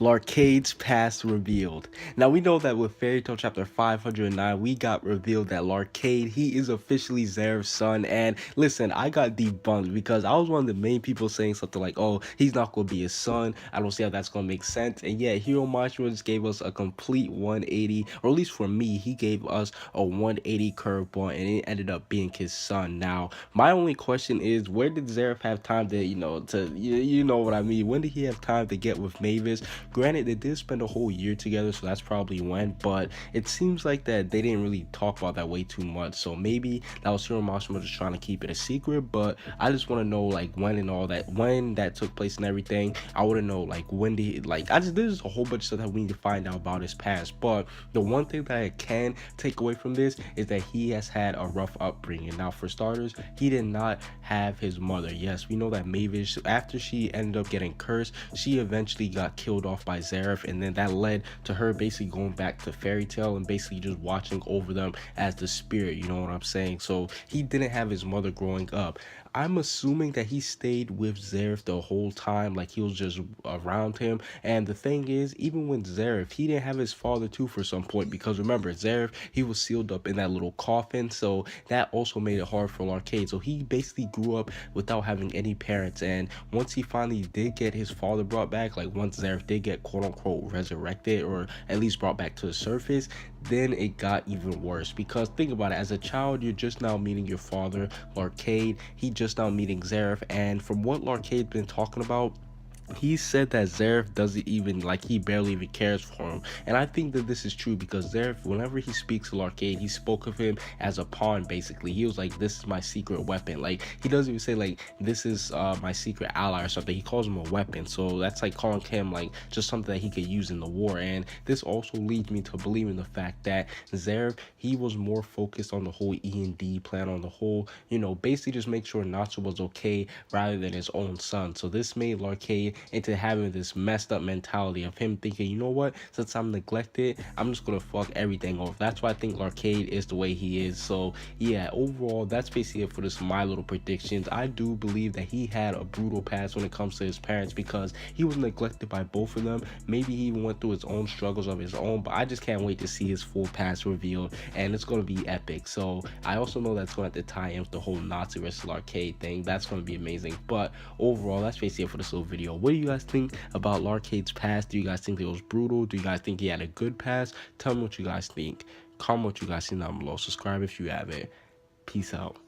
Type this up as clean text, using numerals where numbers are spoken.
Larcade's past revealed. Now we know that with Fairy Tail chapter 509, we got revealed that Larcade, he is officially Zeref's son. And listen, I got debunked because I was one of the main people saying something like, oh, he's not going to be his son. I don't see how that's going to make sense. And yet, Hiro Mashima just gave us a complete 180, or at least for me, he gave us a 180 curveball, and it ended up being his son. Now, my only question is, where did Zeref have time to, you know what I mean? When did he have time to get with Mavis? Granted, they did spend a whole year together, so that's probably when, but it seems like that they didn't really talk about that way too much. So maybe that was Hiro Mashima just trying to keep it a secret, but I just want to know like when and all that, when that took place and everything. I want to know like when did, like, there's a whole bunch of stuff that we need to find out about his past. But the one thing that I can take away from this is that he has had a rough upbringing. Now, for starters, he did not have his mother. Yes, we know that Mavis, after she ended up getting cursed, she eventually got killed off by Zeref, and then that led to her basically going back to Fairy Tail and basically just watching over them as the spirit, you know what I'm saying? So he didn't have his mother growing up. I'm assuming that he stayed with Zeref the whole time, like he was just around him. And the thing is, even with Zeref, he didn't have his father too for some point, because remember, Zeref, he was sealed up in that little coffin, so that also made it hard for Larcade. So he basically grew up without having any parents, and once he finally did get his father brought back, like once Zeref did get quote-unquote resurrected, or at least brought back to the surface, then it got even worse. Because think about it, as a child, you're just now meeting your father, Larcade. He just now meeting Zeref, and from what Larcade's been talking about, he said that Zeref doesn't even, like, he barely even cares for him. And I think that this is true, because Zeref, whenever he speaks to Larcade, he spoke of him as a pawn, basically. He was like, this is my secret weapon. Like, he doesn't even say like, this is my secret ally or something. He calls him a weapon. So that's like calling him like just something that he could use in the war. And this also leads me to believe in the fact that Zeref, he was more focused on the whole E&D plan, on the whole, you know, basically just make sure Natsu was okay rather than his own son. So this made Larcade into having this messed up mentality of him thinking, you know what, since I'm neglected, I'm just gonna fuck everything off. That's why I think Larcade is the way he is. So yeah, overall, that's basically it for this my little predictions. I do believe that he had a brutal past when it comes to his parents, because he was neglected by both of them. Maybe he even went through his own struggles of his own, but I just can't wait to see his full past revealed, and it's gonna be epic. So I also know that's going to have to tie in with the whole Natsu versus Larcade thing. That's going to be amazing. But overall, that's basically it for this little video. What do you guys think about Larcade's past? Do you guys think it was brutal? Do you guys think he had a good past? Tell me what you guys think. Comment what you guys think down below. Subscribe if you haven't. Peace out.